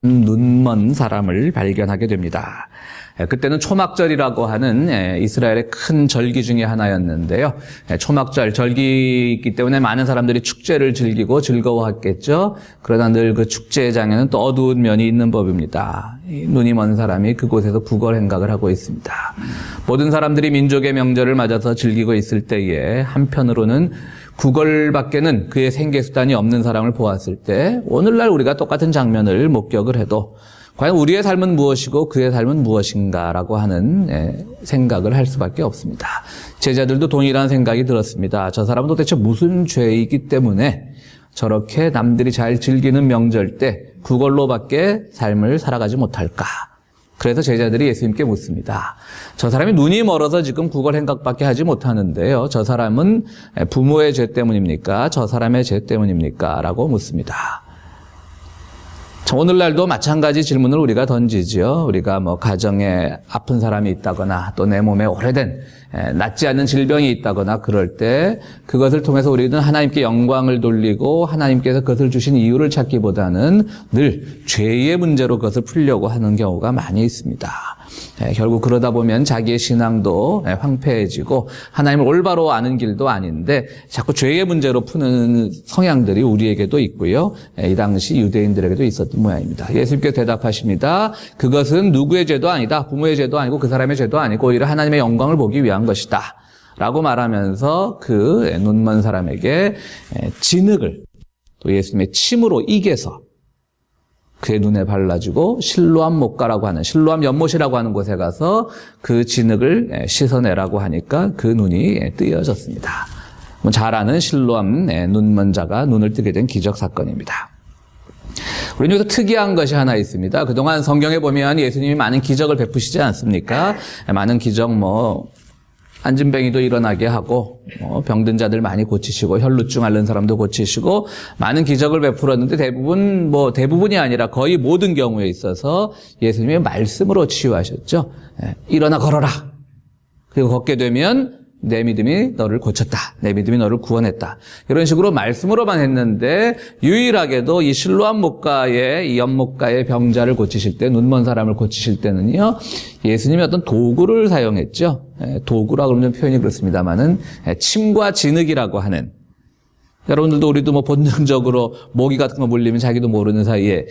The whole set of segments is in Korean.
눈먼 사람을 발견하게 됩니다. 그때는 초막절이라고 하는 이스라엘의 큰 절기 중에 하나였는데요. 초막절 절기이기 때문에 많은 사람들이 축제를 즐기고 즐거워했겠죠. 그러나 늘 그 축제장에는 또 어두운 면이 있는 법입니다. 눈이 먼 사람이 그곳에서 구걸 행각을 하고 있습니다. 모든 사람들이 민족의 명절을 맞아서 즐기고 있을 때에 한편으로는 구걸밖에는 그의 생계수단이 없는 사람을 보았을 때 오늘날 우리가 똑같은 장면을 목격을 해도 과연 우리의 삶은 무엇이고 그의 삶은 무엇인가라고 하는 생각을 할 수밖에 없습니다. 제자들도 동일한 생각이 들었습니다. 저 사람은 도대체 무슨 죄이기 때문에 저렇게 남들이 잘 즐기는 명절 때 그걸로밖에 삶을 살아가지 못할까? 그래서 제자들이 예수님께 묻습니다. 저 사람이 눈이 멀어서 지금 구걸 행각밖에 하지 못하는데요. 저 사람은 부모의 죄 때문입니까? 저 사람의 죄 때문입니까? 라고 묻습니다. 오늘날도 마찬가지 질문을 우리가 던지죠. 우리가 가정에 아픈 사람이 있다거나 또 내 몸에 오래된 낫지 않는 질병이 있다거나 그럴 때 그것을 통해서 우리는 하나님께 영광을 돌리고 하나님께서 그것을 주신 이유를 찾기보다는 늘 죄의 문제로 그것을 풀려고 하는 경우가 많이 있습니다. 결국 그러다 보면 자기의 신앙도 황폐해지고 하나님을 올바로 아는 길도 아닌데 자꾸 죄의 문제로 푸는 성향들이 우리에게도 있고요. 이 당시 유대인들에게도 있었던 모양입니다. 예수님께서 대답하십니다. 그것은 누구의 죄도 아니다. 부모의 죄도 아니고 그 사람의 죄도 아니고 오히려 하나님의 영광을 보기 위한 것이다. 라고 말하면서 그 눈먼 사람에게 진흙을 또 예수님의 침으로 이겨서 그의 눈에 발라주고 실로암 목가라고 하는 실로암 연못이라고 하는 곳에 가서 그 진흙을 씻어내라고 하니까 그 눈이 뜨여졌습니다. 잘 아는 실로암 눈먼 자가 눈을 뜨게 된 기적 사건입니다. 우리는 여기서 특이한 것이 하나 있습니다. 그동안 성경에 보면 예수님이 많은 기적을 베푸시지 않습니까? 많은 기적 안진뱅이도 일어나게 하고 병든 자들 많이 고치시고 혈루증 앓는 사람도 고치시고 많은 기적을 베풀었는데 대부분이 아니라 거의 모든 경우에 있어서 예수님의 말씀으로 치유하셨죠. 일어나 걸어라. 그리고 걷게 되면 내 믿음이 너를 고쳤다. 내 믿음이 너를 구원했다. 이런 식으로 말씀으로만 했는데 유일하게도 이 실로암 목가의 이 연못가의 병자를 고치실 때 눈먼 사람을 고치실 때는요. 예수님이 어떤 도구를 사용했죠. 도구라고 그러면 표현이 그렇습니다만은 침과 진흙이라고 하는 여러분들도 우리도 본능적으로 모기 같은 거 물리면 자기도 모르는 사이에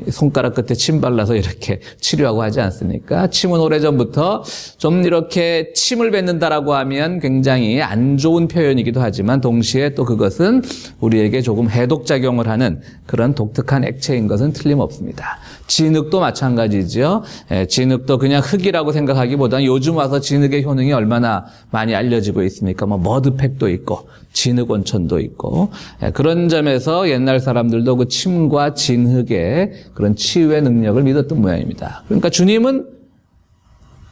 손가락 끝에 침 발라서 이렇게 치료하고 하지 않습니까? 침은 오래전부터 좀 이렇게 침을 뱉는다라고 하면 굉장히 안 좋은 표현이기도 하지만 동시에 또 그것은 우리에게 조금 해독작용을 하는 그런 독특한 액체인 것은 틀림없습니다. 진흙도 마찬가지죠. 진흙도 그냥 흙이라고 생각하기보다는 요즘 와서 진흙의 효능이 얼마나 많이 알려지고 있습니까? 머드팩도 있고 진흙 온천도 있고 그런 점에서 옛날 사람들도 그 침과 진흙의 그런 치유의 능력을 믿었던 모양입니다. 그러니까 주님은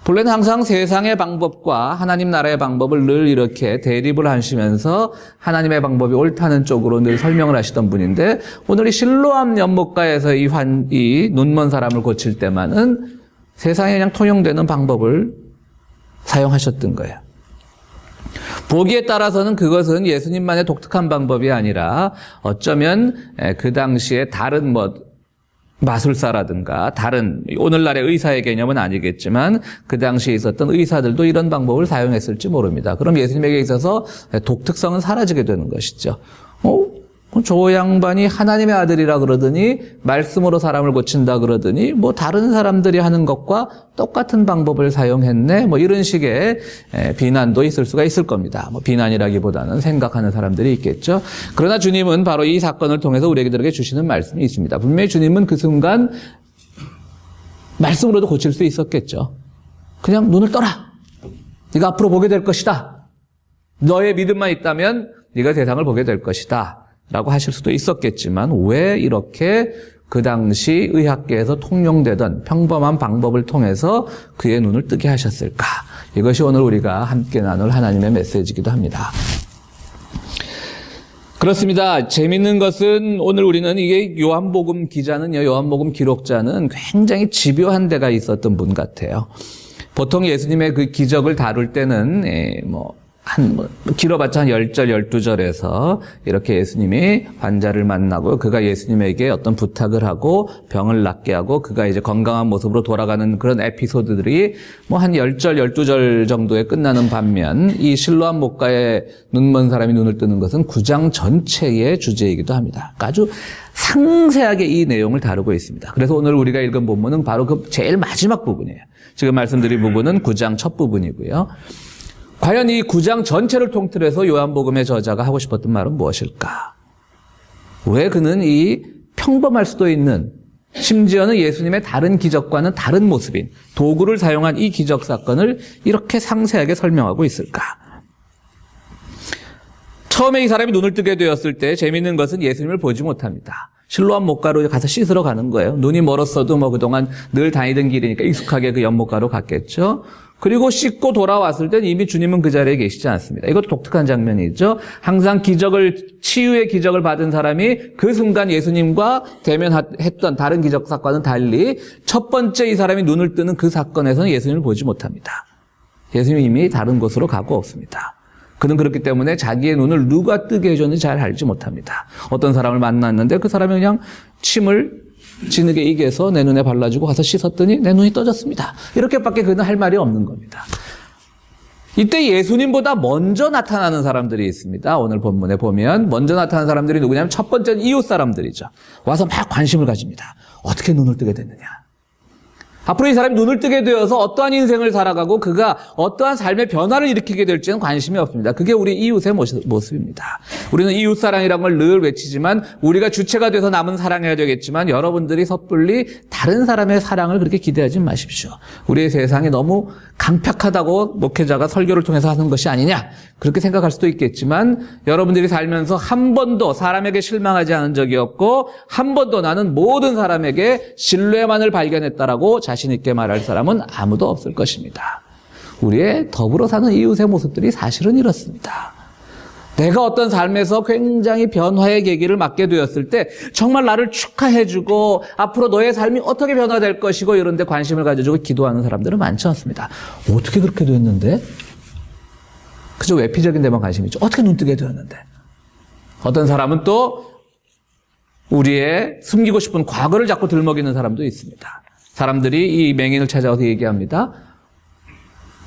본래는 항상 세상의 방법과 하나님 나라의 방법을 늘 이렇게 대립을 하시면서 하나님의 방법이 옳다는 쪽으로 늘 설명을 하시던 분인데 오늘 이 실로암 연못가에서 이 눈먼 사람을 고칠 때만은 세상에 그냥 통용되는 방법을 사용하셨던 거예요. 보기에 따라서는 그것은 예수님만의 독특한 방법이 아니라 어쩌면 그 당시에 다른 마술사라든가 다른 오늘날의 의사의 개념은 아니겠지만 그 당시에 있었던 의사들도 이런 방법을 사용했을지 모릅니다. 그럼 예수님에게 있어서 독특성은 사라지게 되는 것이죠. 저 양반이 하나님의 아들이라 그러더니 말씀으로 사람을 고친다 그러더니 다른 사람들이 하는 것과 똑같은 방법을 사용했네 이런 식의 비난도 있을 수가 있을 겁니다. 비난이라기보다는 생각하는 사람들이 있겠죠. 그러나 주님은 바로 이 사건을 통해서 우리에게 주시는 말씀이 있습니다. 분명히 주님은 그 순간 말씀으로도 고칠 수 있었겠죠. 그냥 눈을 떠라. 네가 앞으로 보게 될 것이다. 너의 믿음만 있다면 네가 세상을 보게 될 것이다. 라고 하실 수도 있었겠지만 왜 이렇게 그 당시 의학계에서 통용되던 평범한 방법을 통해서 그의 눈을 뜨게 하셨을까? 이것이 오늘 우리가 함께 나눌 하나님의 메시지이기도 합니다. 그렇습니다. 재밌는 것은 오늘 우리는 이게 요한복음 기록자는 굉장히 집요한 데가 있었던 분 같아요. 보통 예수님의 그 기적을 다룰 때는 길어봤자 한 10절, 12절에서 이렇게 예수님이 환자를 만나고 그가 예수님에게 어떤 부탁을 하고 병을 낫게 하고 그가 이제 건강한 모습으로 돌아가는 그런 에피소드들이 뭐 한 10절, 12절 정도에 끝나는 반면 이 실로암 목가에 눈먼 사람이 눈을 뜨는 것은 9장 전체의 주제이기도 합니다. 그러니까 아주 상세하게 이 내용을 다루고 있습니다. 그래서 오늘 우리가 읽은 본문은 바로 그 제일 마지막 부분이에요. 지금 말씀드린 부분은 9장 첫 부분이고요. 과연 이 9장 전체를 통틀어서 요한복음의 저자가 하고 싶었던 말은 무엇일까? 왜 그는 이 평범할 수도 있는, 심지어는 예수님의 다른 기적과는 다른 모습인 도구를 사용한 이 기적 사건을 이렇게 상세하게 설명하고 있을까? 처음에 이 사람이 눈을 뜨게 되었을 때 재미있는 것은 예수님을 보지 못합니다. 실로암 목가로 가서 씻으러 가는 거예요. 눈이 멀었어도 뭐 그동안 늘 다니던 길이니까 익숙하게 그 연못가로 갔겠죠. 그리고 씻고 돌아왔을 땐 이미 주님은 그 자리에 계시지 않습니다. 이것도 독특한 장면이죠. 항상 치유의 기적을 받은 사람이 그 순간 예수님과 대면했던 다른 기적 사건은 달리 첫 번째 이 사람이 눈을 뜨는 그 사건에서는 예수님을 보지 못합니다. 예수님이 이미 다른 곳으로 가고 없습니다. 그는 그렇기 때문에 자기의 눈을 누가 뜨게 해줬는지 잘 알지 못합니다. 어떤 사람을 만났는데 그 사람이 그냥 침을 진흙에 이겨서 내 눈에 발라주고 가서 씻었더니 내 눈이 떠졌습니다. 이렇게밖에 그는 할 말이 없는 겁니다. 이때 예수님보다 먼저 나타나는 사람들이 있습니다. 오늘 본문에 보면 먼저 나타나는 사람들이 누구냐면 첫 번째는 이웃 사람들이죠. 와서 막 관심을 가집니다. 어떻게 눈을 뜨게 됐느냐. 앞으로 이 사람이 눈을 뜨게 되어서 어떠한 인생을 살아가고 그가 어떠한 삶의 변화를 일으키게 될지는 관심이 없습니다. 그게 우리 이웃의 모습입니다. 우리는 이웃사랑이라는 걸 늘 외치지만 우리가 주체가 돼서 남은 사랑해야 되겠지만 여러분들이 섣불리 다른 사람의 사랑을 그렇게 기대하지 마십시오. 우리의 세상이 너무 강팍하다고 목회자가 설교를 통해서 하는 것이 아니냐 그렇게 생각할 수도 있겠지만 여러분들이 살면서 한 번도 사람에게 실망하지 않은 적이 없고 한 번도 나는 모든 사람에게 신뢰만을 발견했다라고 자신 있게 말할 사람은 아무도 없을 것입니다. 우리의 더불어 사는 이웃의 모습들이 사실은 이렇습니다. 내가 어떤 삶에서 굉장히 변화의 계기를 맞게 되었을 때 정말 나를 축하해주고 앞으로 너의 삶이 어떻게 변화될 것이고 이런 데 관심을 가져주고 기도하는 사람들은 많지 않습니다. 어떻게 그렇게 됐는데? 그저 외피적인 데만 관심이 있죠. 어떻게 눈뜨게 되었는데? 어떤 사람은 또 우리의 숨기고 싶은 과거를 자꾸 들먹이는 사람도 있습니다. 사람들이 이 맹인을 찾아와서 얘기합니다.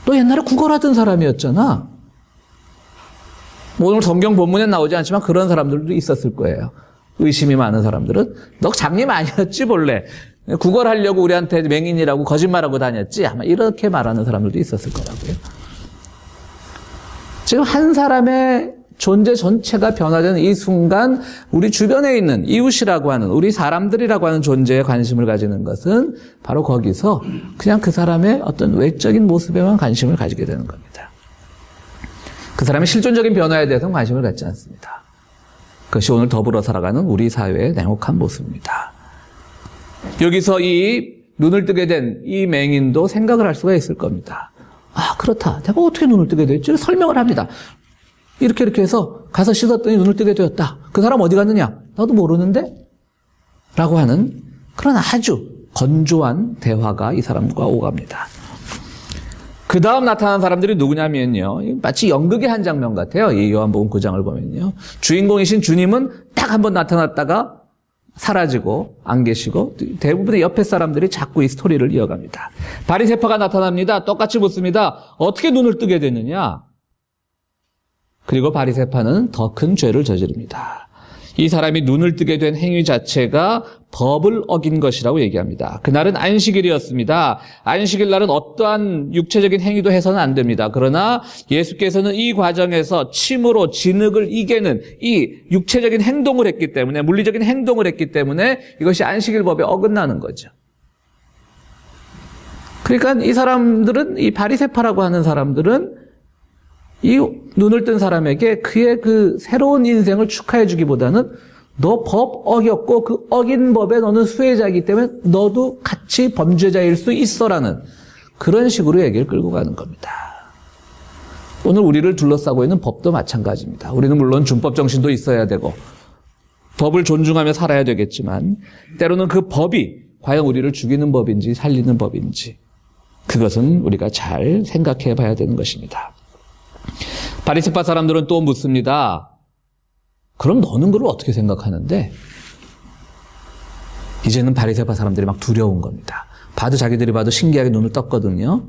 너 옛날에 구걸하던 사람이었잖아. 오늘 성경 본문에 나오지 않지만 그런 사람들도 있었을 거예요. 의심이 많은 사람들은 너 장님 아니었지 본래. 구걸하려고 우리한테 맹인이라고 거짓말하고 다녔지. 아마 이렇게 말하는 사람들도 있었을 거라고요. 지금 한 사람의 존재 전체가 변화되는 이 순간 우리 주변에 있는 이웃이라고 하는 우리 사람들이라고 하는 존재에 관심을 가지는 것은 바로 거기서 그냥 그 사람의 어떤 외적인 모습에만 관심을 가지게 되는 겁니다. 그 사람의 실존적인 변화에 대해서는 관심을 갖지 않습니다. 그것이 오늘 더불어 살아가는 우리 사회의 냉혹한 모습입니다. 여기서 이 눈을 뜨게 된 이 맹인도 생각을 할 수가 있을 겁니다. 아, 그렇다. 내가 어떻게 눈을 뜨게 됐지? 설명을 합니다. 이렇게 해서 가서 씻었더니 눈을 뜨게 되었다. 그 사람 어디 갔느냐? 나도 모르는데? 라고 하는 그런 아주 건조한 대화가 이 사람과 오갑니다. 그 다음 나타난 사람들이 누구냐면요. 마치 연극의 한 장면 같아요. 이 요한복음 9장을 보면요. 주인공이신 주님은 딱 한 번 나타났다가 사라지고 안 계시고 대부분의 옆에 사람들이 자꾸 이 스토리를 이어갑니다. 바리새파가 나타납니다. 똑같이 묻습니다. 어떻게 눈을 뜨게 됐느냐? 그리고 바리새파는 더 큰 죄를 저지릅니다. 이 사람이 눈을 뜨게 된 행위 자체가 법을 어긴 것이라고 얘기합니다. 그날은 안식일이었습니다. 안식일 날은 어떠한 육체적인 행위도 해서는 안 됩니다. 그러나 예수께서는 이 과정에서 침으로 진흙을 이기는 이 육체적인 행동을 했기 때문에 물리적인 행동을 했기 때문에 이것이 안식일 법에 어긋나는 거죠. 그러니까 이 사람들은 이 바리새파라고 하는 사람들은 이 눈을 뜬 사람에게 그의 그 새로운 인생을 축하해 주기보다는 너 법 어겼고 그 어긴 법에 너는 수혜자이기 때문에 너도 같이 범죄자일 수 있어라는 그런 식으로 얘기를 끌고 가는 겁니다. 오늘 우리를 둘러싸고 있는 법도 마찬가지입니다. 우리는 물론 준법 정신도 있어야 되고 법을 존중하며 살아야 되겠지만 때로는 그 법이 과연 우리를 죽이는 법인지 살리는 법인지 그것은 우리가 잘 생각해 봐야 되는 것입니다. 바리새파 사람들은 또 묻습니다. 그럼 너는 그걸 어떻게 생각하는데? 이제는 바리새파 사람들이 막 두려운 겁니다. 자기들이 봐도 신기하게 눈을 떴거든요.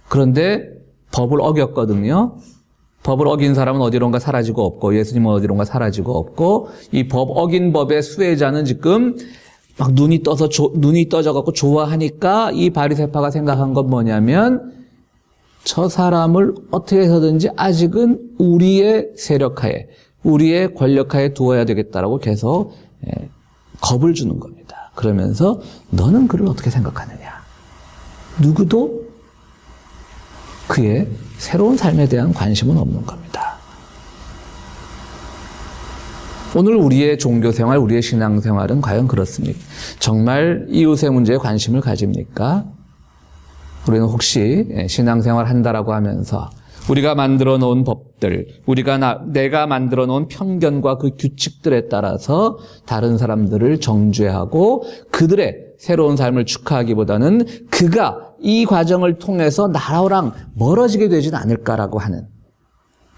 그런데 법을 어겼거든요. 법을 어긴 사람은 어디론가 사라지고 없고 예수님은 어디론가 사라지고 없고 이 법 어긴 법의 수혜자는 지금 막 눈이 떠져갖고 좋아하니까 이 바리새파가 생각한 건 뭐냐면 저 사람을 어떻게 해서든지 아직은 우리의 세력하에 우리의 권력하에 두어야 되겠다라고 계속 겁을 주는 겁니다. 그러면서 너는 그를 어떻게 생각하느냐? 누구도 그의 새로운 삶에 대한 관심은 없는 겁니다. 오늘 우리의 종교생활, 우리의 신앙생활은 과연 그렇습니까? 정말 이웃의 문제에 관심을 가집니까? 우리는 혹시 신앙생활 한다라고 하면서 우리가 만들어 놓은 법들, 내가 만들어 놓은 편견과 그 규칙들에 따라서 다른 사람들을 정죄하고 그들의 새로운 삶을 축하하기보다는 그가 이 과정을 통해서 나랑 멀어지게 되진 않을까라고 하는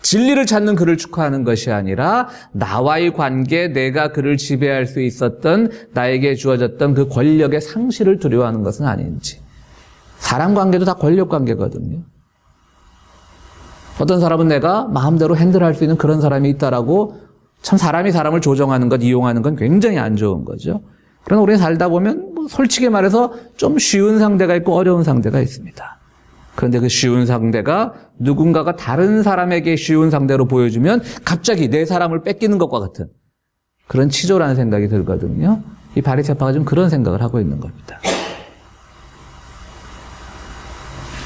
진리를 찾는 그를 축하하는 것이 아니라 나와의 관계, 내가 그를 지배할 수 있었던 나에게 주어졌던 그 권력의 상실을 두려워하는 것은 아닌지. 사람 관계도 다 권력 관계거든요. 어떤 사람은 내가 마음대로 핸들할 수 있는 그런 사람이 있다라고 참 사람이 사람을 조정하는 것, 이용하는 건 굉장히 안 좋은 거죠. 그러나 우리가 살다 보면 솔직히 말해서 좀 쉬운 상대가 있고 어려운 상대가 있습니다. 그런데 그 쉬운 상대가 누군가가 다른 사람에게 쉬운 상대로 보여주면 갑자기 내 사람을 뺏기는 것과 같은 그런 치졸한 생각이 들거든요. 이 바리새파가 좀 그런 생각을 하고 있는 겁니다.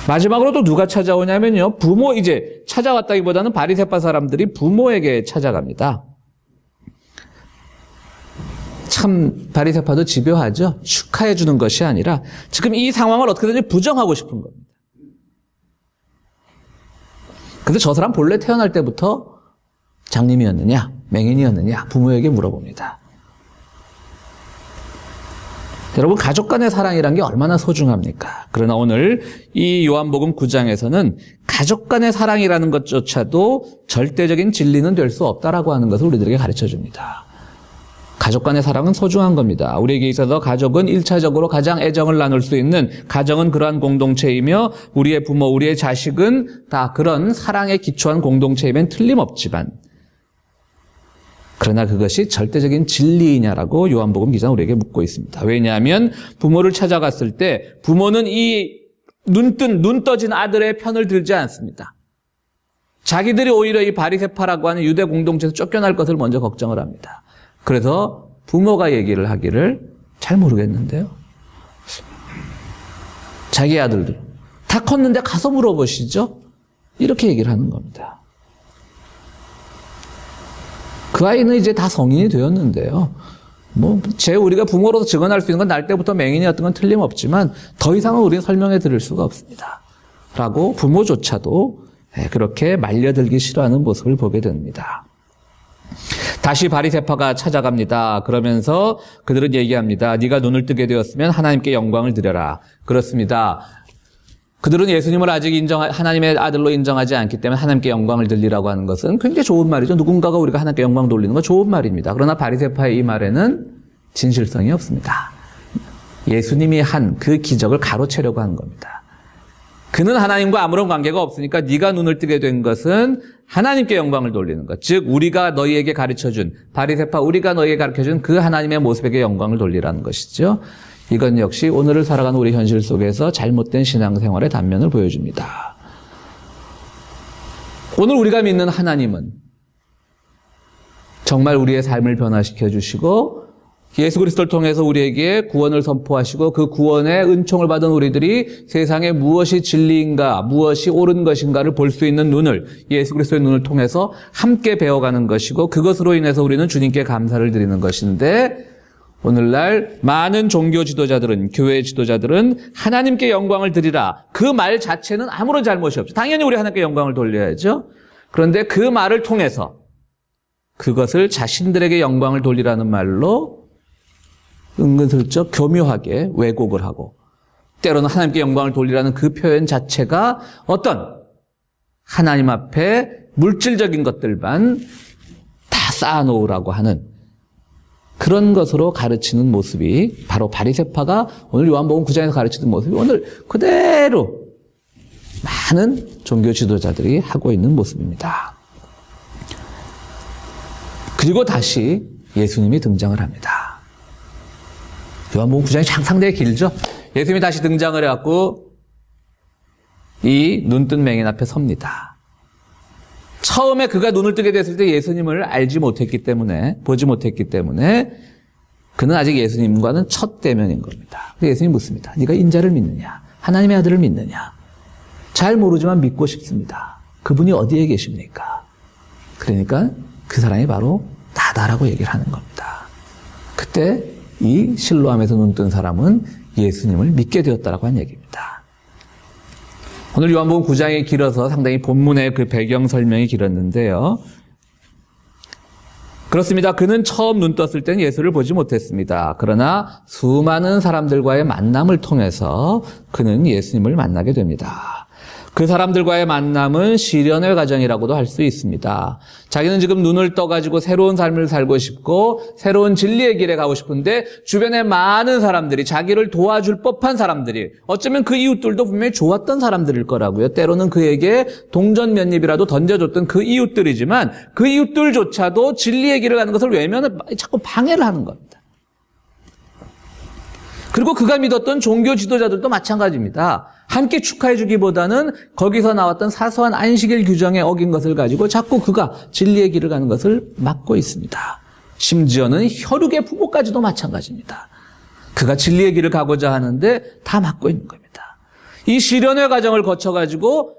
마지막으로 또 누가 찾아오냐면요. 이제 찾아왔다기보다는 바리새파 사람들이 부모에게 찾아갑니다. 참 바리새파도 집요하죠. 축하해 주는 것이 아니라 지금 이 상황을 어떻게든지 부정하고 싶은 겁니다. 근데 저 사람 본래 태어날 때부터 장님이었느냐, 맹인이었느냐 부모에게 물어봅니다. 여러분, 가족 간의 사랑이란 게 얼마나 소중합니까? 그러나 오늘 이 요한복음 9장에서는 가족 간의 사랑이라는 것조차도 절대적인 진리는 될 수 없다라고 하는 것을 우리들에게 가르쳐 줍니다. 가족 간의 사랑은 소중한 겁니다. 우리에게 있어서 가족은 1차적으로 가장 애정을 나눌 수 있는 가정은 그러한 공동체이며 우리의 부모, 우리의 자식은 다 그런 사랑에 기초한 공동체이면 틀림없지만 그러나 그것이 절대적인 진리이냐라고 요한복음 기자는 우리에게 묻고 있습니다. 왜냐하면 부모를 찾아갔을 때 부모는 이 눈 떠진 아들의 편을 들지 않습니다. 자기들이 오히려 이 바리새파라고 하는 유대 공동체에서 쫓겨날 것을 먼저 걱정을 합니다. 그래서 부모가 얘기를 하기를 잘 모르겠는데요. 자기 아들들 다 컸는데 가서 물어보시죠. 이렇게 얘기를 하는 겁니다. 그 아이는 이제 다 성인이 되었는데요. 우리가 부모로서 증언할 수 있는 건 날 때부터 맹인이었던 건 틀림없지만 더 이상은 우리는 설명해 드릴 수가 없습니다. 라고 부모조차도 그렇게 말려들기 싫어하는 모습을 보게 됩니다. 다시 바리새파가 찾아갑니다. 그러면서 그들은 얘기합니다. 네가 눈을 뜨게 되었으면 하나님께 영광을 드려라. 그렇습니다. 그들은 예수님을 아직 하나님의 아들로 인정하지 않기 때문에 하나님께 영광을 돌리라고 하는 것은 굉장히 좋은 말이죠. 누군가가 우리가 하나님께 영광 돌리는 건 좋은 말입니다. 그러나 바리새파의 이 말에는 진실성이 없습니다. 예수님이 한 그 기적을 가로채려고 하는 겁니다. 그는 하나님과 아무런 관계가 없으니까 네가 눈을 뜨게 된 것은 하나님께 영광을 돌리는 것. 즉 우리가 너희에게 가르쳐준 바리새파 우리가 너희에게 가르쳐준 그 하나님의 모습에게 영광을 돌리라는 것이죠. 이건 역시 오늘을 살아가는 우리 현실 속에서 잘못된 신앙생활의 단면을 보여줍니다. 오늘 우리가 믿는 하나님은 정말 우리의 삶을 변화시켜 주시고 예수 그리스도를 통해서 우리에게 구원을 선포하시고 그 구원의 은총을 받은 우리들이 세상에 무엇이 진리인가, 무엇이 옳은 것인가를 볼 수 있는 눈을 예수 그리스도의 눈을 통해서 함께 배워가는 것이고 그것으로 인해서 우리는 주님께 감사를 드리는 것인데 오늘날 많은 종교 지도자들은 교회 지도자들은 하나님께 영광을 드리라. 그 말 자체는 아무런 잘못이 없죠. 당연히 우리 하나님께 영광을 돌려야죠. 그런데 그 말을 통해서 그것을 자신들에게 영광을 돌리라는 말로 은근슬쩍 교묘하게 왜곡을 하고 때로는 하나님께 영광을 돌리라는 그 표현 자체가 어떤 하나님 앞에 물질적인 것들만 다 쌓아놓으라고 하는 그런 것으로 가르치는 모습이 바로 바리새파가 오늘 요한복음 9장에서 가르치는 모습이 오늘 그대로 많은 종교 지도자들이 하고 있는 모습입니다. 그리고 다시 예수님이 등장을 합니다. 요한복음 9장이 상당히 길죠. 예수님이 다시 등장을 해갖고 이 눈뜬 맹인 앞에 섭니다. 처음에 그가 눈을 뜨게 됐을 때 예수님을 알지 못했기 때문에, 보지 못했기 때문에 그는 아직 예수님과는 첫 대면인 겁니다. 예수님이 묻습니다. 네가 인자를 믿느냐? 하나님의 아들을 믿느냐? 잘 모르지만 믿고 싶습니다. 그분이 어디에 계십니까? 그러니까 그 사람이 바로 나다라고 얘기를 하는 겁니다. 그때 이 실로암에서 눈뜬 사람은 예수님을 믿게 되었다라고 한 얘기입니다. 오늘 요한복음 9장이 길어서 상당히 본문의 그 배경 설명이 길었는데요. 그렇습니다. 그는 처음 눈 떴을 때는 예수를 보지 못했습니다. 그러나 수많은 사람들과의 만남을 통해서 그는 예수님을 만나게 됩니다. 그 사람들과의 만남은 시련의 과정이라고도 할 수 있습니다. 자기는 지금 눈을 떠가지고 새로운 삶을 살고 싶고 새로운 진리의 길에 가고 싶은데 주변에 많은 사람들이 자기를 도와줄 법한 사람들이 어쩌면 그 이웃들도 분명히 좋았던 사람들일 거라고요. 때로는 그에게 동전 몇 입이라도 던져줬던 그 이웃들이지만 그 이웃들조차도 진리의 길을 가는 것을 외면을 자꾸 방해를 하는 겁니다. 그리고 그가 믿었던 종교 지도자들도 마찬가지입니다. 함께 축하해 주기보다는 거기서 나왔던 사소한 안식일 규정에 어긴 것을 가지고 자꾸 그가 진리의 길을 가는 것을 막고 있습니다. 심지어는 혈육의 부모까지도 마찬가지입니다. 그가 진리의 길을 가고자 하는데 다 막고 있는 겁니다. 이 시련의 과정을 거쳐가지고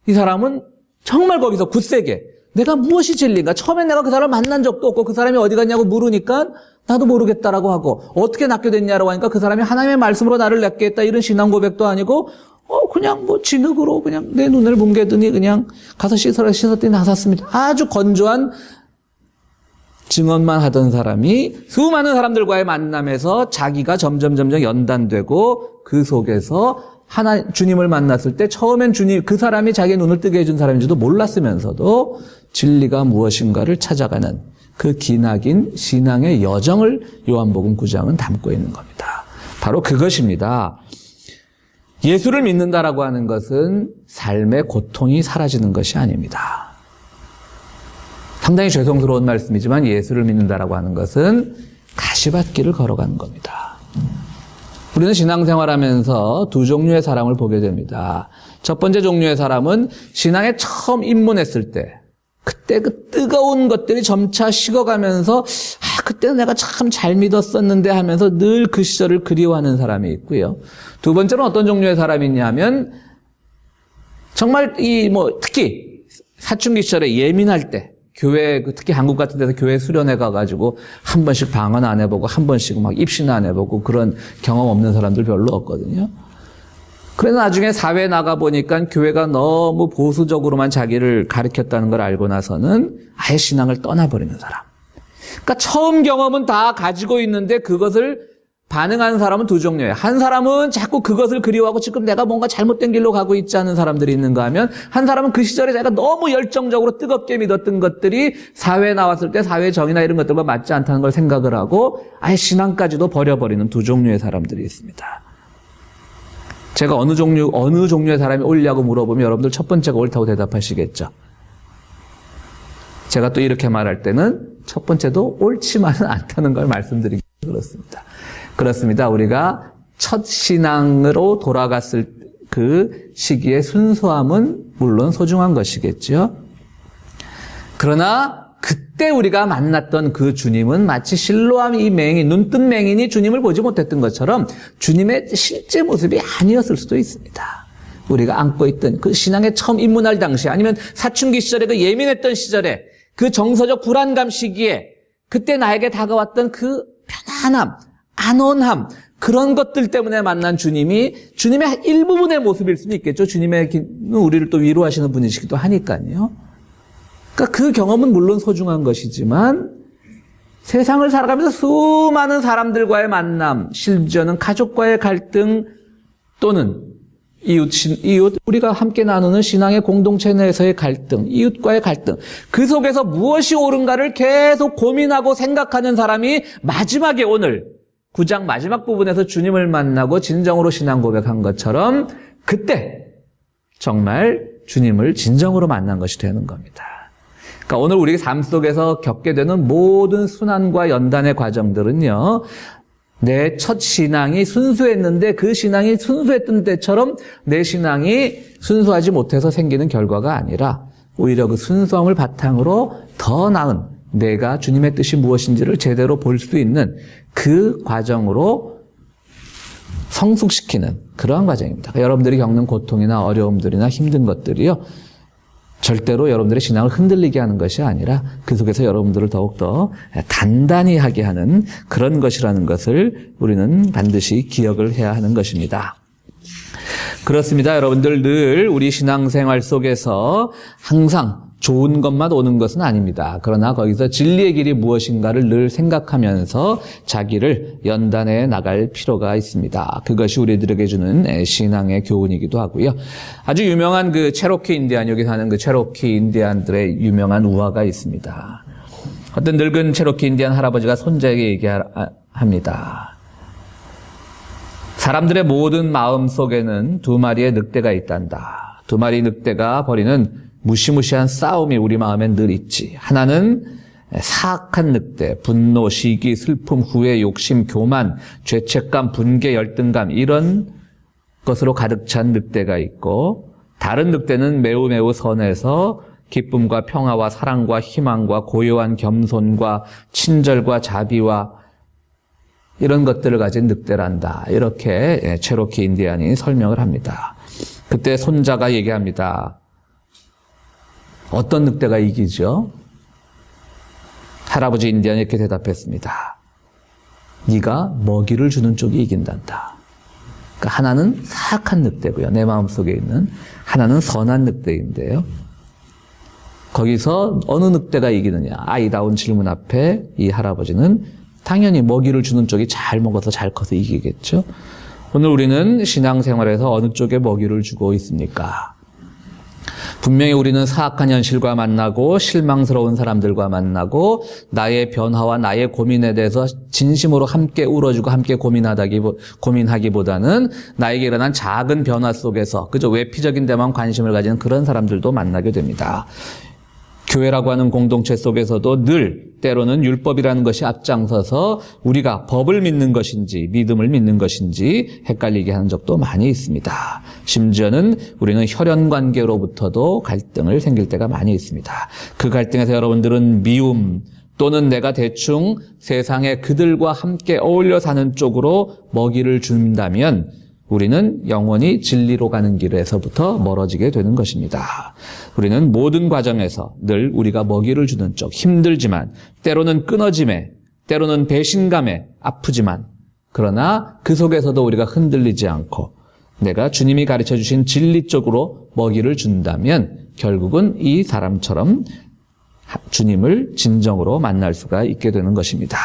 이 사람은 정말 거기서 굳세게 내가 무엇이 진리인가? 처음엔 내가 그 사람을 만난 적도 없고 그 사람이 어디 갔냐고 물으니까 나도 모르겠다라고 하고 어떻게 낫게 됐냐라고 하니까 그 사람이 하나님의 말씀으로 나를 낫게 했다 이런 신앙 고백도 아니고 그냥 뭐 진흙으로 그냥 내 눈을 뭉개더니 그냥 가서 씻었더니 나섰습니다. 아주 건조한 증언만 하던 사람이 수많은 사람들과의 만남에서 자기가 점점 연단되고 그 속에서 주님을 만났을 때 처음엔 그 사람이 자기의 눈을 뜨게 해준 사람인지도 몰랐으면서도 진리가 무엇인가를 찾아가는 그 기나긴 신앙의 여정을 요한복음 9장은 담고 있는 겁니다. 바로 그것입니다. 예수를 믿는다라고 하는 것은 삶의 고통이 사라지는 것이 아닙니다. 상당히 죄송스러운 말씀이지만 예수를 믿는다라고 하는 것은 가시밭길을 걸어가는 겁니다. 우리는 신앙생활하면서 두 종류의 사람을 보게 됩니다. 첫 번째 종류의 사람은 신앙에 처음 입문했을 때 그때 그 뜨거운 것들이 점차 식어가면서 그때는 내가 참 잘 믿었었는데 하면서 늘 그 시절을 그리워하는 사람이 있고요. 두 번째는 어떤 종류의 사람이 있냐면 정말 특히 사춘기 시절에 예민할 때 교회 특히 한국 같은 데서 교회 수련회 가가지고 한 번씩 방언 안 해보고 한 번씩 막 입신 안 해보고 그런 경험 없는 사람들 별로 없거든요. 그래서 나중에 사회에 나가보니까 교회가 너무 보수적으로만 자기를 가르쳤다는 걸 알고 나서는 아예 신앙을 떠나버리는 사람. 그러니까 처음 경험은 다 가지고 있는데 그것을 반응하는 사람은 두 종류예요. 한 사람은 자꾸 그것을 그리워하고 지금 내가 뭔가 잘못된 길로 가고 있지 않은 사람들이 있는가 하면 한 사람은 그 시절에 자기가 너무 열정적으로 뜨겁게 믿었던 것들이 사회에 나왔을 때 사회 정의나 이런 것들과 맞지 않다는 걸 생각을 하고 아예 신앙까지도 버려버리는 두 종류의 사람들이 있습니다. 제가 어느 종류의 사람이 옳냐고 물어보면 여러분들 첫 번째가 옳다고 대답하시겠죠. 제가 또 이렇게 말할 때는 첫 번째도 옳지만은 않다는 걸 말씀드리기 그렇습니다. 우리가 첫 신앙으로 돌아갔을 그 시기의 순수함은 물론 소중한 것이겠죠. 그러나 그때 우리가 만났던 그 주님은 마치 실로암 이 맹인, 눈뜬 맹인이 주님을 보지 못했던 것처럼 주님의 실제 모습이 아니었을 수도 있습니다. 우리가 안고 있던 그 신앙에 처음 입문할 당시에 아니면 사춘기 시절에 그 예민했던 시절에 그 정서적 불안감 시기에 그때 나에게 다가왔던 그 편안함, 안온함 그런 것들 때문에 만난 주님의 일부분의 모습일 수도 있겠죠. 주님의 우리를 또 위로하시는 분이시기도 하니까요. 그러니까 그 경험은 물론 소중한 것이지만 세상을 살아가면서 수많은 사람들과의 만남, 심지어는 가족과의 갈등 또는 이웃, 우리가 함께 나누는 신앙의 공동체 내에서의 갈등, 이웃과의 갈등, 그 속에서 무엇이 옳은가를 계속 고민하고 생각하는 사람이 마지막에 오늘 9장 마지막 부분에서 주님을 만나고 진정으로 신앙 고백한 것처럼 그때 정말 주님을 진정으로 만난 것이 되는 겁니다. 그러니까 오늘 우리 삶 속에서 겪게 되는 모든 순환과 연단의 과정들은요, 내 첫 신앙이 순수했는데 그 신앙이 순수했던 때처럼 내 신앙이 순수하지 못해서 생기는 결과가 아니라 오히려 그 순수함을 바탕으로 더 나은 내가 주님의 뜻이 무엇인지를 제대로 볼 수 있는 그 과정으로 성숙시키는 그러한 과정입니다. 여러분들이 겪는 고통이나 어려움들이나 힘든 것들이요, 절대로 여러분들의 신앙을 흔들리게 하는 것이 아니라 그 속에서 여러분들을 더욱더 단단히 하게 하는 그런 것이라는 것을 우리는 반드시 기억을 해야 하는 것입니다. 그렇습니다. 여러분들 늘 우리 신앙생활 속에서 항상 좋은 것만 오는 것은 아닙니다. 그러나 거기서 진리의 길이 무엇인가를 늘 생각하면서 자기를 연단해 나갈 필요가 있습니다. 그것이 우리들에게 주는 신앙의 교훈이기도 하고요. 아주 유명한 그 체로키 인디안, 여기 사는 그 체로키 인디안들의 유명한 우화가 있습니다. 어떤 늙은 체로키 인디안 할아버지가 손자에게 얘기합니다. 사람들의 모든 마음 속에는 두 마리의 늑대가 있단다. 두 마리 늑대가 벌이는 무시무시한 싸움이 우리 마음엔 늘 있지. 하나는 사악한 늑대, 분노, 시기, 슬픔, 후회, 욕심, 교만, 죄책감, 분개, 열등감, 이런 것으로 가득 찬 늑대가 있고, 다른 늑대는 매우 매우 선해서 기쁨과 평화와 사랑과 희망과 고요한 겸손과 친절과 자비와 이런 것들을 가진 늑대란다. 이렇게 체로키 인디안이 설명을 합니다. 그때 손자가 얘기합니다. 어떤 늑대가 이기죠? 할아버지 인디안이 이렇게 대답했습니다. 네가 먹이를 주는 쪽이 이긴단다. 그러니까 하나는 사악한 늑대고요. 내 마음속에 있는. 하나는 선한 늑대인데요. 거기서 어느 늑대가 이기느냐. 아이다운 질문 앞에 이 할아버지는 당연히 먹이를 주는 쪽이 잘 먹어서 잘 커서 이기겠죠. 오늘 우리는 신앙생활에서 어느 쪽에 먹이를 주고 있습니까? 분명히 우리는 사악한 현실과 만나고 실망스러운 사람들과 만나고 나의 변화와 나의 고민에 대해서 진심으로 함께 울어주고 함께 고민하기보다는 나에게 일어난 작은 변화 속에서 그저 외피적인 데만 관심을 가지는 그런 사람들도 만나게 됩니다. 교회라고 하는 공동체 속에서도 늘 때로는 율법이라는 것이 앞장서서 우리가 법을 믿는 것인지 믿음을 믿는 것인지 헷갈리게 하는 적도 많이 있습니다. 심지어는 우리는 혈연관계로부터도 갈등을 생길 때가 많이 있습니다. 그 갈등에서 여러분들은 미움 또는 내가 대충 세상에 그들과 함께 어울려 사는 쪽으로 먹이를 준다면 우리는 영원히 진리로 가는 길에서부터 멀어지게 되는 것입니다. 우리는 모든 과정에서 늘 우리가 먹이를 주는 쪽, 힘들지만 때로는 끊어짐에, 때로는 배신감에 아프지만 그러나 그 속에서도 우리가 흔들리지 않고 내가 주님이 가르쳐 주신 진리 쪽으로 먹이를 준다면 결국은 이 사람처럼 주님을 진정으로 만날 수가 있게 되는 것입니다.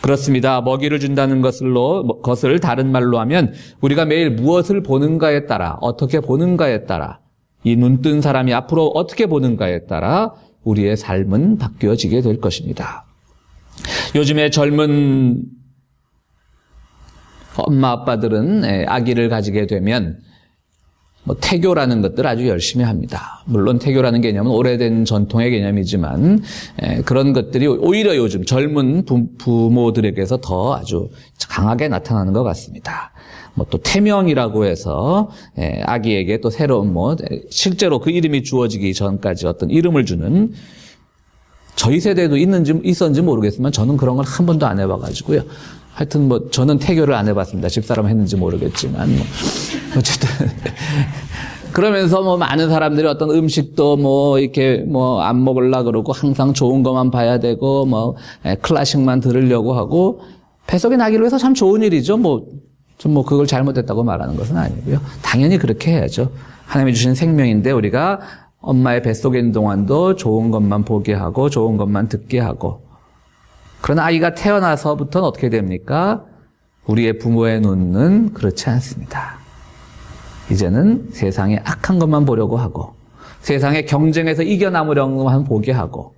그렇습니다. 먹이를 준다는 것을 다른 말로 하면 우리가 매일 무엇을 보는가에 따라, 어떻게 보는가에 따라, 이 눈뜬 사람이 앞으로 어떻게 보는가에 따라 우리의 삶은 바뀌어지게 될 것입니다. 요즘에 젊은 엄마 아빠들은 아기를 가지게 되면 태교라는 것들 아주 열심히 합니다. 물론 태교라는 개념은 오래된 전통의 개념이지만 그런 것들이 오히려 요즘 젊은 부모들에게서 더 아주 강하게 나타나는 것 같습니다. 또 태명이라고 해서 아기에게 또 새로운 실제로 그 이름이 주어지기 전까지 어떤 이름을 주는, 저희 세대에도 있었는지 모르겠지만 저는 그런 걸 한 번도 안 해봐가지고요. 하여튼 저는 태교를 안 해봤습니다. 집사람 했는지 모르겠지만 어쨌든 그러면서 많은 사람들이 어떤 음식도 이렇게 안 먹으려 그러고 항상 좋은 것만 봐야 되고 클래식만 들으려고 하고 뱃속에 나기를 위해서 참 좋은 일이죠. 그걸 잘못했다고 말하는 것은 아니고요. 당연히 그렇게 해야죠. 하나님이 주신 생명인데 우리가 엄마의 뱃속에 있는 동안도 좋은 것만 보게 하고 좋은 것만 듣게 하고, 그러나 아이가 태어나서부터는 어떻게 됩니까? 우리의 부모의 눈은 그렇지 않습니다. 이제는 세상의 악한 것만 보려고 하고 세상의 경쟁에서 이겨남으려고만 보게 하고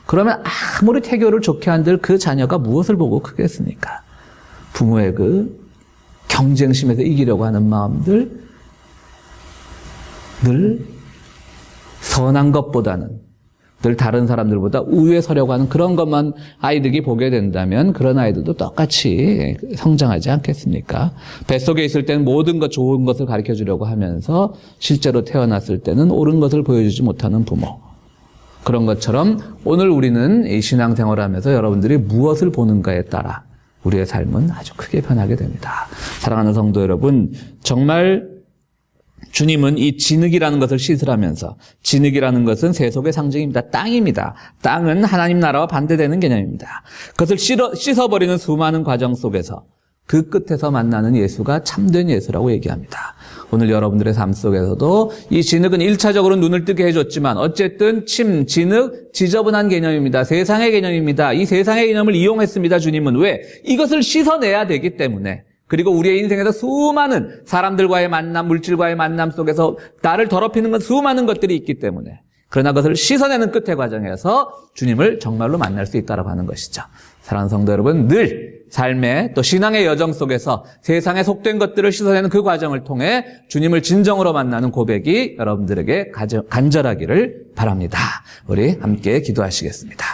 그러면 아무리 태교를 좋게 한들 그 자녀가 무엇을 보고 크겠습니까? 부모의 그 경쟁심에서 이기려고 하는 마음들 늘 선한 것보다는 늘 다른 사람들보다 우위에 서려고 하는 그런 것만 아이들이 보게 된다면 그런 아이들도 똑같이 성장하지 않겠습니까? 뱃속에 있을 때는 모든 것 좋은 것을 가르쳐 주려고 하면서 실제로 태어났을 때는 옳은 것을 보여주지 못하는 부모. 그런 것처럼 오늘 우리는 이 신앙생활을 하면서 여러분들이 무엇을 보는가에 따라 우리의 삶은 아주 크게 변하게 됩니다. 사랑하는 성도 여러분, 정말 주님은 이 진흙이라는 것을 씻으라면서 진흙이라는 것은 세속의 상징입니다. 땅입니다. 땅은 하나님 나라와 반대되는 개념입니다. 그것을 씻어버리는 수많은 과정 속에서 그 끝에서 만나는 예수가 참된 예수라고 얘기합니다. 오늘 여러분들의 삶 속에서도 이 진흙은 1차적으로 눈을 뜨게 해줬지만 어쨌든 침, 진흙, 지저분한 개념입니다. 세상의 개념입니다. 이 세상의 개념을 이용했습니다. 주님은 왜? 이것을 씻어내야 되기 때문에. 그리고 우리의 인생에서 수많은 사람들과의 만남, 물질과의 만남 속에서 나를 더럽히는 건 수많은 것들이 있기 때문에 그러나 그것을 씻어내는 끝의 과정에서 주님을 정말로 만날 수 있다고 하는 것이죠. 사랑하는 성도 여러분, 늘 삶의 또 신앙의 여정 속에서 세상에 속된 것들을 씻어내는 그 과정을 통해 주님을 진정으로 만나는 고백이 여러분들에게 간절하기를 바랍니다. 우리 함께 기도하시겠습니다.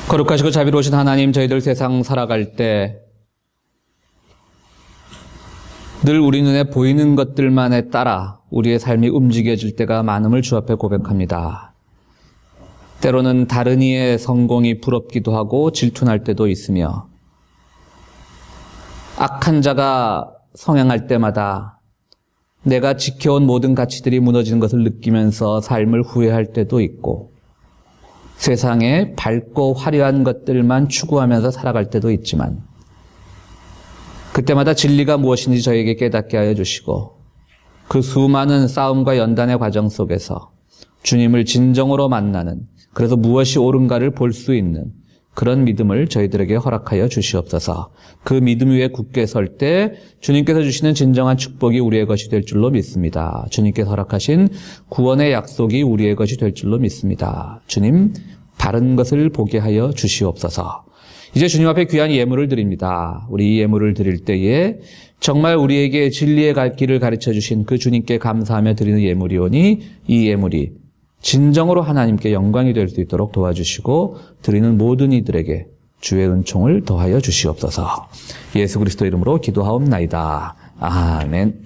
거룩하시고 자비로우신 하나님, 저희들 세상 살아갈 때 늘 우리 눈에 보이는 것들만에 따라 우리의 삶이 움직여질 때가 많음을 주 앞에 고백합니다. 때로는 다른 이의 성공이 부럽기도 하고 질투날 때도 있으며 악한 자가 성행할 때마다 내가 지켜온 모든 가치들이 무너지는 것을 느끼면서 삶을 후회할 때도 있고 세상에 밝고 화려한 것들만 추구하면서 살아갈 때도 있지만 그때마다 진리가 무엇인지 저에게 깨닫게 하여 주시고 그 수많은 싸움과 연단의 과정 속에서 주님을 진정으로 만나는, 그래서 무엇이 옳은가를 볼 수 있는 그런 믿음을 저희들에게 허락하여 주시옵소서. 그 믿음 위에 굳게 설 때 주님께서 주시는 진정한 축복이 우리의 것이 될 줄로 믿습니다. 주님께서 허락하신 구원의 약속이 우리의 것이 될 줄로 믿습니다. 주님, 바른 것을 보게 하여 주시옵소서. 이제 주님 앞에 귀한 예물을 드립니다. 우리 이 예물을 드릴 때에 정말 우리에게 진리의 길을 가르쳐 주신 그 주님께 감사하며 드리는 예물이오니 이 예물이 진정으로 하나님께 영광이 될 수 있도록 도와주시고 드리는 모든 이들에게 주의 은총을 더하여 주시옵소서. 예수 그리스도 이름으로 기도하옵나이다. 아멘.